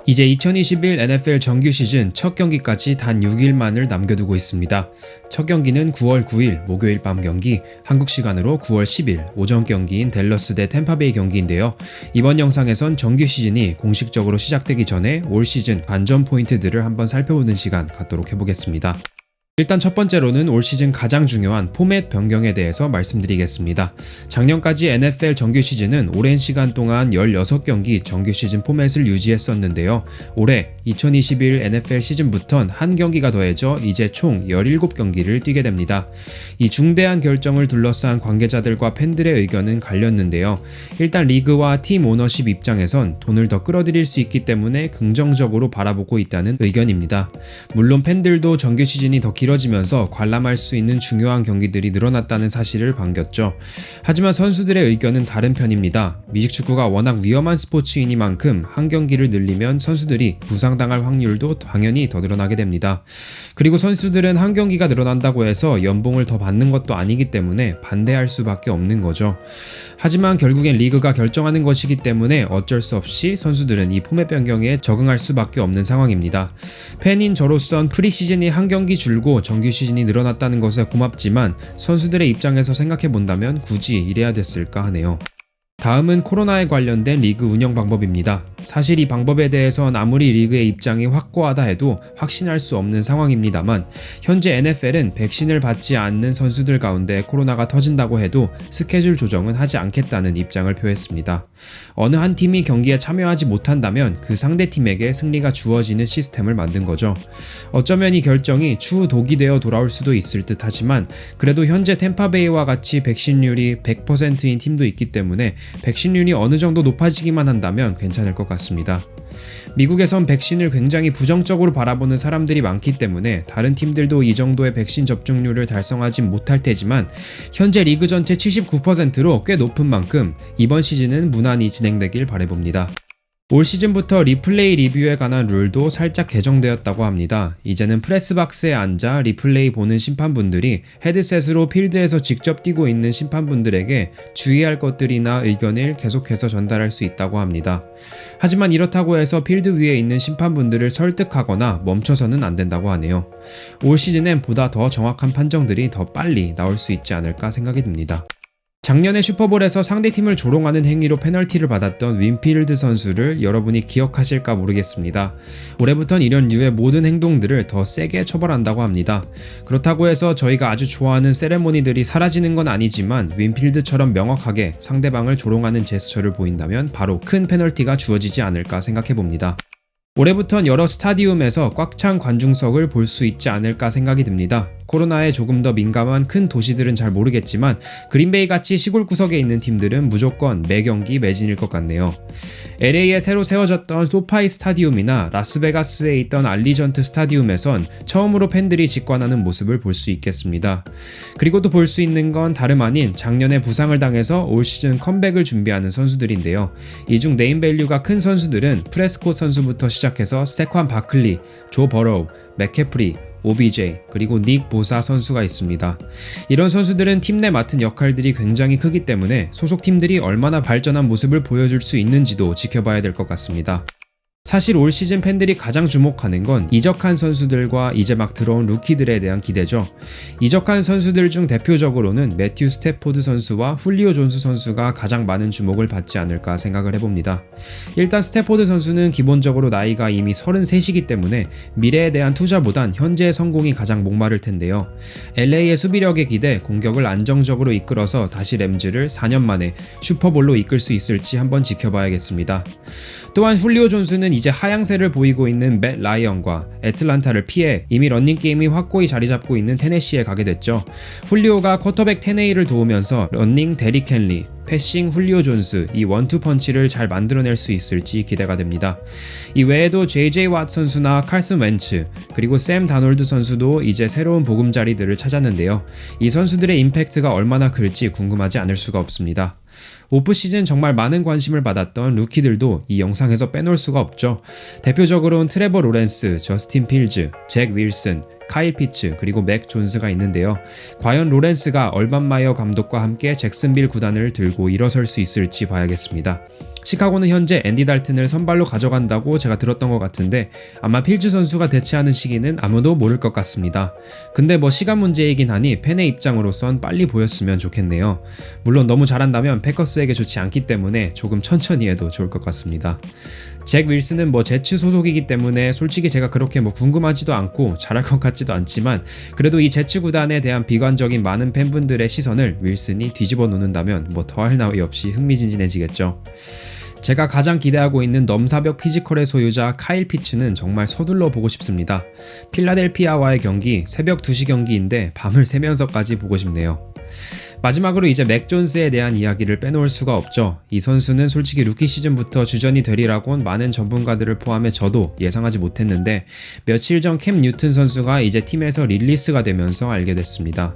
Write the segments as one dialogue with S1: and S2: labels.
S1: 이제 2021 NFL 정규 시즌 첫 경기까지 단 6일만을 남겨두고 있습니다. 첫 경기는 9월 9일 목요일 밤 경기, 한국 시간으로 9월 10일 오전 경기인 댈러스 대 템파베이 경기인데요. 이번 영상에선 정규 시즌이 공식적으로 시작되기 전에 올 시즌 관전 포인트들을 한번 살펴보는 시간 갖도록 해보겠습니다. 일단 첫 번째로는 올 시즌 가장 중요한 포맷 변경에 대해서 말씀드리겠습니다. 작년까지 NFL 정규 시즌은 오랜 시간 동안 16경기 정규 시즌 포맷을 유지했었는데요. 올해 2021 NFL 시즌부턴 한 경기가 더해져 이제 총 17경기를 뛰게 됩니다. 이 중대한 결정을 둘러싼 관계자들과 팬들의 의견은 갈렸는데요. 일단 리그와 팀 오너십 입장에선 돈을 더 끌어들일 수 있기 때문에 긍정적으로 바라보고 있다는 의견입니다. 물론 팬들도 정규 시즌이 더 길어지면서 관람할 수 있는 중요한 경기들이 늘어났다는 사실을 반겼죠. 하지만 선수들의 의견은 다른 편입니다. 미식축구가 워낙 위험한 스포츠이니만큼 한 경기를 늘리면 선수들이 부상당할 확률도 당연히 더 늘어나게 됩니다. 그리고 선수들은 한 경기가 늘어난다고 해서 연봉을 더 받는 것도 아니기 때문에 반대할 수밖에 없는 거죠. 하지만 결국엔 리그가 결정하는 것이기 때문에 어쩔 수 없이 선수들은 이 포맷 변경에 적응할 수밖에 없는 상황입니다. 팬인 저로선 프리시즌이 한 경기 줄고 정규 시즌이 늘어났다는 것에 고맙지만 선수들의 입장에서 생각해본다면 굳이 이래야 됐을까 하네요. 다음은 코로나에 관련된 리그 운영 방법입니다. 사실 이 방법에 대해선 아무리 리그의 입장이 확고하다 해도 확신할 수 없는 상황입니다만 현재 NFL은 백신을 받지 않는 선수들 가운데 코로나가 터진다고 해도 스케줄 조정은 하지 않겠다는 입장을 표했습니다. 어느 한 팀이 경기에 참여하지 못한다면 그 상대 팀에게 승리가 주어지는 시스템을 만든 거죠. 어쩌면 이 결정이 추후 독이 되어 돌아올 수도 있을 듯 하지만 그래도 현재 템파베이와 같이 백신률이 100%인 팀도 있기 때문에 백신률이 어느 정도 높아지기만 한다면 괜찮을 것 같습니다. 미국에선 백신을 굉장히 부정적으로 바라보는 사람들이 많기 때문에 다른 팀들도 이 정도의 백신 접종률을 달성하지 못할 테지만 현재 리그 전체 79%로 꽤 높은 만큼 이번 시즌은 무난히 진행되길 바라봅니다. 올 시즌부터 리플레이 리뷰에 관한 룰도 살짝 개정되었다고 합니다. 이제는 프레스박스에 앉아 리플레이 보는 심판분들이 헤드셋으로 필드에서 직접 뛰고 있는 심판분들에게 주의할 것들이나 의견을 계속해서 전달할 수 있다고 합니다. 하지만 이렇다고 해서 필드 위에 있는 심판분들을 설득하거나 멈춰서는 안 된다고 하네요. 올 시즌엔 보다 더 정확한 판정들이 더 빨리 나올 수 있지 않을까 생각이 듭니다. 작년에 슈퍼볼에서 상대팀을 조롱하는 행위로 페널티를 받았던 윈필드 선수를 여러분이 기억하실까 모르겠습니다. 올해부턴 이런 류의 모든 행동들을 더 세게 처벌한다고 합니다. 그렇다고 해서 저희가 아주 좋아하는 세레모니들이 사라지는 건 아니지만 윈필드처럼 명확하게 상대방을 조롱하는 제스처를 보인다면 바로 큰 페널티가 주어지지 않을까 생각해봅니다. 올해부턴 여러 스타디움에서 꽉 찬 관중석을 볼 수 있지 않을까 생각이 듭니다. 코로나에 조금 더 민감한 큰 도시들은 잘 모르겠지만 그린베이 같이 시골 구석에 있는 팀들은 무조건 매 경기 매진일 것 같네요. LA에 새로 세워졌던 소파이 스타디움이나 라스베가스에 있던 알리전트 스타디움에선 처음으로 팬들이 직관하는 모습을 볼 수 있겠습니다. 그리고 또 볼 수 있는 건 다름 아닌 작년에 부상을 당해서 올 시즌 컴백을 준비하는 선수들인데요. 이 중 네임밸류가 큰 선수들은 프레스콧 선수부터 시작해서 세관 바클리, 조 버로우, 맥캐프리, OBJ, 그리고 닉 보사 선수가 있습니다. 이런 선수들은 팀 내 맡은 역할들이 굉장히 크기 때문에 소속팀들이 얼마나 발전한 모습을 보여줄 수 있는지도 지켜봐야 될 것 같습니다. 사실 올 시즌 팬들이 가장 주목하는 건 이적한 선수들과 이제 막 들어온 루키들에 대한 기대죠. 이적한 선수들 중 대표적으로는 매튜 스태포드 선수와 훌리오 존스 선수가 가장 많은 주목을 받지 않을까 생각을 해봅니다. 일단 스태포드 선수는 기본적으로 나이가 이미 33이기 때문에 미래에 대한 투자보단 현재의 성공이 가장 목마를 텐데요. LA의 수비력에 기대 공격을 안정적으로 이끌어서 다시 램즈를 4년 만에 슈퍼볼로 이끌 수 있을지 한번 지켜봐야겠습니다. 또한 훌리오 존스는 이제 하향세를 보이고 있는 맷 라이언과 애틀란타를 피해 이미 런닝게임이 확고히 자리잡고 있는 테네시에 가게 됐죠. 훌리오가 쿼터백 테네이를 도우면서 런닝 데릭 헨리, 패싱 훌리오 존스 이 원투 펀치를 잘 만들어낼 수 있을지 기대가 됩니다. 이 외에도 JJ 왓 선수나 칼슨 웬츠 그리고 샘 다놀드 선수도 이제 새로운 보금자리들을 찾았는데요. 이 선수들의 임팩트가 얼마나 클지 궁금하지 않을 수가 없습니다. 오프시즌 정말 많은 관심을 받았던 루키들도 이 영상에서 빼놓을 수가 없죠. 대표적으로는 트레버 로렌스, 저스틴 필즈, 잭 윌슨, 카일 피츠 그리고 맥 존스가 있는데요. 과연 로렌스가 얼반 마이어 감독과 함께 잭슨빌 구단을 들고 일어설 수 있을지 봐야겠습니다. 시카고는 현재 앤디 달튼을 선발로 가져간다고 제가 들었던 것 같은데 아마 필즈 선수가 대체하는 시기는 아무도 모를 것 같습니다. 근데 뭐 시간 문제이긴 하니 팬의 입장으로선 빨리 보였으면 좋겠네요. 물론 너무 잘한다면 패커스에게 좋지 않기 때문에 조금 천천히 해도 좋을 것 같습니다. 잭 윌슨은 뭐 제츠 소속이기 때문에 솔직히 제가 그렇게 뭐 궁금하지도 않고 잘할 것 같지도 않지만 그래도 이 제츠 구단에 대한 비관적인 많은 팬분들의 시선을 윌슨이 뒤집어 놓는다면 뭐 더할 나위 없이 흥미진진해지겠죠. 제가 가장 기대하고 있는 넘사벽 피지컬의 소유자 카일 피츠는 정말 서둘러 보고 싶습니다. 필라델피아와의 경기 새벽 2시 경기인데 밤을 새면서까지 보고 싶네요. 마지막으로 이제 맥 존스에 대한 이야기를 빼놓을 수가 없죠. 이 선수는 솔직히 루키 시즌부터 주전이 되리라곤 많은 전문가들을 포함해 저도 예상하지 못했는데 며칠 전 캠 뉴튼 선수가 이제 팀에서 릴리스가 되면서 알게 됐습니다.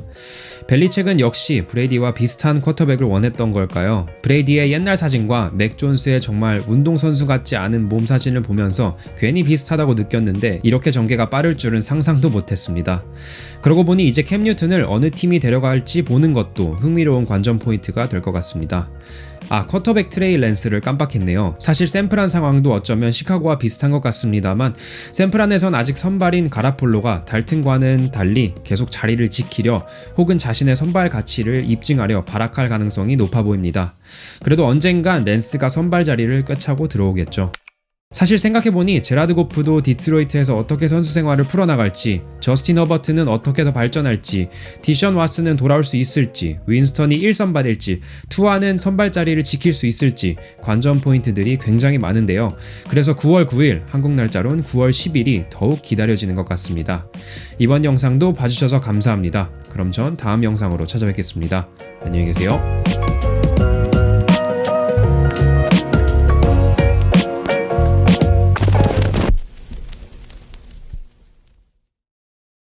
S1: 벨리책은 역시 브레이디와 비슷한 쿼터백을 원했던 걸까요? 브레이디의 옛날 사진과 맥 존스의 정말 운동선수 같지 않은 몸 사진을 보면서 괜히 비슷하다고 느꼈는데 이렇게 전개가 빠를 줄은 상상도 못했습니다. 그러고 보니 이제 캠 뉴튼을 어느 팀이 데려갈지 보는 것도 흥미로운 관전 포인트가 될 것 같습니다. 쿼터백 트레이 랜스를 깜빡했네요. 사실 샌프란 상황도 어쩌면 시카고와 비슷한 것 같습니다만 샌프란에선 아직 선발인 가라폴로가 달튼과는 달리 계속 자리를 지키려 혹은 자신의 선발 가치를 입증하려 발악할 가능성이 높아 보입니다. 그래도 언젠간 랜스가 선발 자리를 꿰차고 들어오겠죠. 사실 생각해보니 제라드 고프도 디트로이트에서 어떻게 선수 생활을 풀어나갈지, 저스틴 허버트는 어떻게 더 발전할지, 디션 왓슨은 돌아올 수 있을지, 윈스턴이 1선발일지, 투아는 선발 자리를 지킬 수 있을지 관전 포인트들이 굉장히 많은데요. 그래서 9월 9일 한국 날짜로는 9월 10일이 더욱 기다려지는 것 같습니다. 이번 영상도 봐주셔서 감사합니다. 그럼 전 다음 영상으로 찾아뵙겠습니다. 안녕히 계세요.